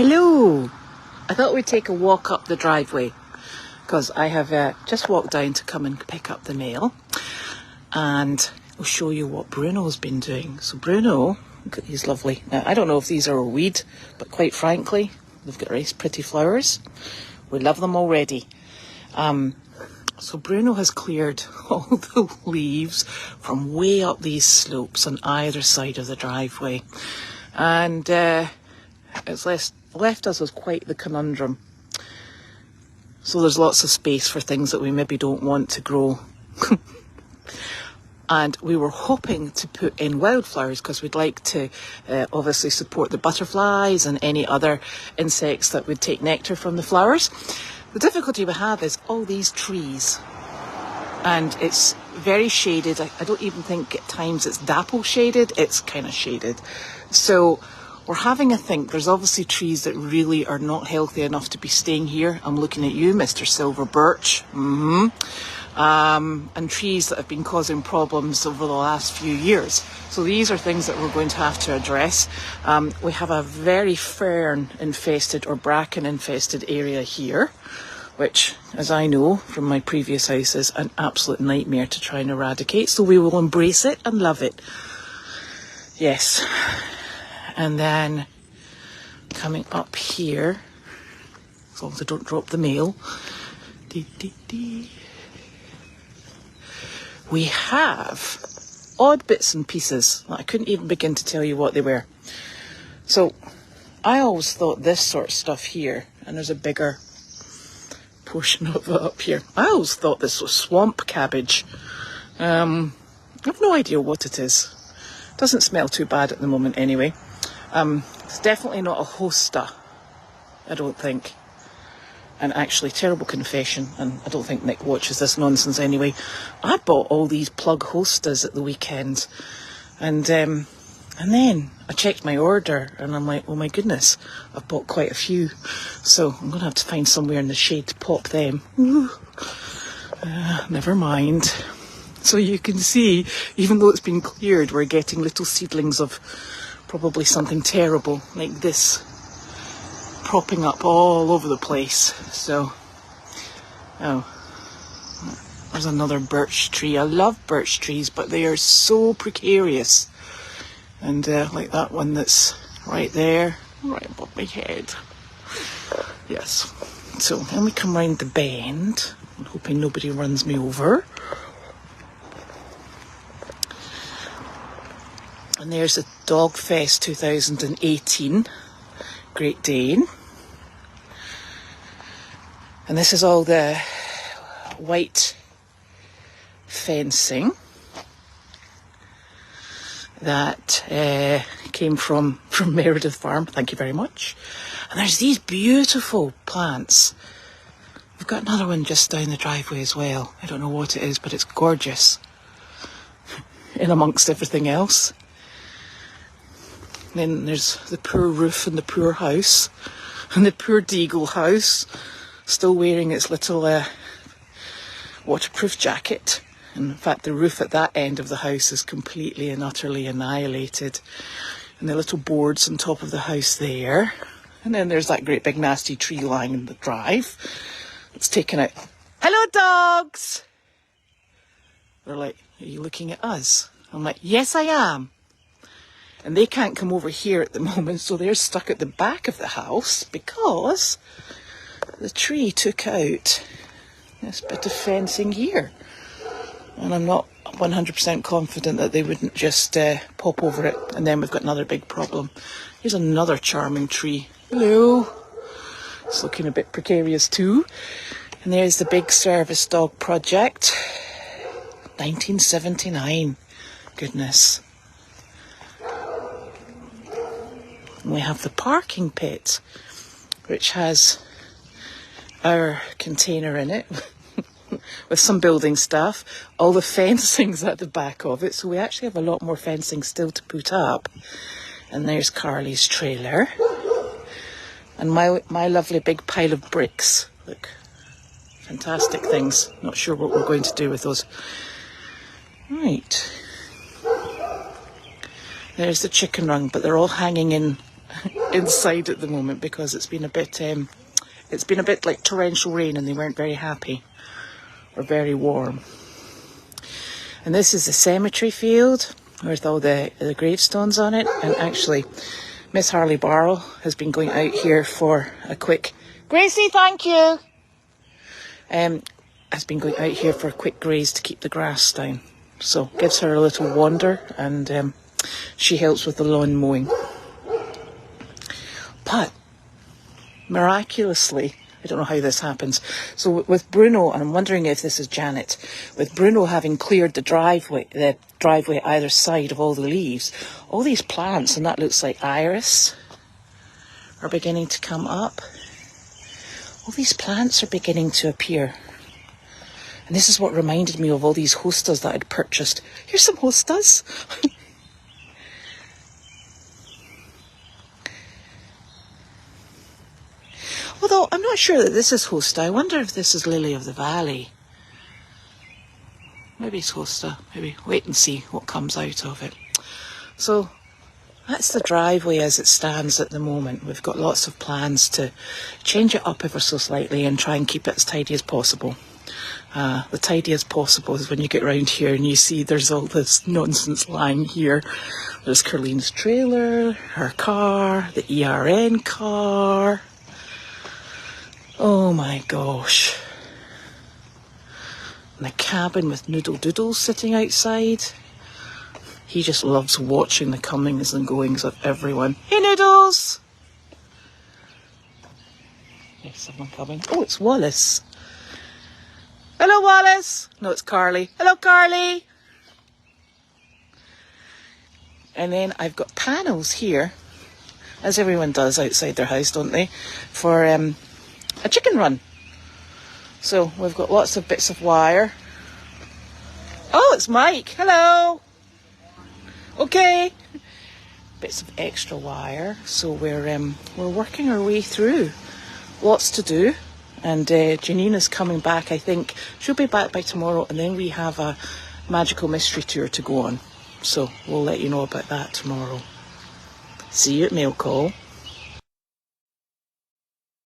Hello! I thought we'd take a walk up the driveway because I have just walked down to come and pick up the mail, and I'll show you what Bruno's been doing. So Bruno, look at these lovely, now I don't know if these are a weed, but quite frankly, they've got nice pretty flowers. We love them already. So Bruno has cleared all the leaves from way up these slopes on either side of the driveway. And it's left us with quite the conundrum. So there's lots of space for things that we maybe don't want to grow. And we were hoping to put in wildflowers because we'd like to obviously support the butterflies and any other insects that would take nectar from the flowers. The difficulty we have is all these trees, and it's very shaded. I don't even think at times it's dapple shaded, it's kind of shaded. So we're having a think. There's obviously trees that really are not healthy enough to be staying here. I'm looking at you, Mr. Silver Birch. And trees that have been causing problems over the last few years. So these are things that we're going to have to address. We have a very fern infested or bracken infested area here, which, as I know from my previous house, is an absolute nightmare to try and eradicate. So we will embrace it and love it. Yes. And then coming up here, as long as I don't drop the mail, we have odd bits and pieces. I couldn't even begin to tell you what they were. So I always thought this sort of stuff here, and there's a bigger portion of it up here. I always thought this was swamp cabbage. I have no idea what it is. Doesn't smell too bad at the moment anyway. It's definitely not a hosta, I don't think. And actually, terrible confession, and I don't think Nick watches this nonsense anyway, I bought all these plug hostas at the weekend, and then I checked my order, and I'm like, oh my goodness, I've bought quite a few, so I'm going to have to find somewhere in the shade to pop them. Never mind. So you can see, even though it's been cleared, we're getting little seedlings of probably something terrible, like this, propping up all over the place. So, oh, there's another birch tree. I love birch trees, but they are so precarious. And like that one that's right there, right above my head. Yes. So then we come round the bend. I'm hoping nobody runs me over. And there's the Dog Fest 2018 Great Dane. And this is all the white fencing that came from Meredith Farm. Thank you very much. And there's these beautiful plants. We've got another one just down the driveway as well. I don't know what it is, but it's gorgeous. In amongst everything else. And then there's the poor roof and the poor house. And the poor Deagle house. Still wearing its little waterproof jacket. In fact, the roof at that end of the house is completely and utterly annihilated. And the little boards on top of the house there. And then there's that great big nasty tree lying in the drive. It's taken out. Hello, dogs! They're like, are you looking at us? I'm like, yes, I am. And they can't come over here at the moment, so they're stuck at the back of the house because the tree took out this bit of fencing here. And I'm not 100% confident that they wouldn't just pop over it. And then we've got another big problem. Here's another charming tree. Hello. It's looking a bit precarious too. And there's the big service dog project. 1979. Goodness. And we have the parking pit, which has our container in it with some building stuff, all the fencing's at the back of it, so we actually have a lot more fencing still to put up. And there's Carly's trailer and my lovely big pile of bricks. Look, fantastic things. Not sure what we're going to do with those. Right, there's the chicken run, but they're all hanging in inside at the moment because it's been a bit like torrential rain and they weren't very happy or very warm. And this is the cemetery field with all the gravestones on it. And actually, Miss Harley Barrow has been going out here for a quick... Gracie, thank you! Has been going out here for a quick graze to keep the grass down. So, gives her a little wander and she helps with the lawn mowing. But, miraculously, I don't know how this happens. So with Bruno, and I'm wondering if this is Janet, with Bruno having cleared the driveway either side of all the leaves, all these plants, and that looks like iris, are beginning to come up. All these plants are beginning to appear. And this is what reminded me of all these hostas that I'd purchased. Here's some hostas. Although I'm not sure that this is hosta. I wonder if this is lily of the valley. Maybe it's hosta. Maybe wait and see what comes out of it. So that's the driveway as it stands at the moment. We've got lots of plans to change it up ever so slightly and try and keep it as tidy as possible. The tidy as possible is when you get around here and you see there's all this nonsense lying here. There's Carlene's trailer, her car, the ERN car. Oh my gosh. And the cabin with Noodle Doodle sitting outside. He just loves watching the comings and goings of everyone. Hey Noodles! There's someone coming. Oh, it's Wallace. Hello Wallace! No, it's Carly. Hello Carly! And then I've got panels here, as everyone does outside their house, don't they? For a chicken run. So we've got lots of bits of wire. Oh, it's Mike. Hello. Okay. Bits of extra wire. So we're working our way through. Lots to do. And Janine is coming back, I think. She'll be back by tomorrow. And then we have a magical mystery tour to go on. So we'll let you know about that tomorrow. See you at mail call.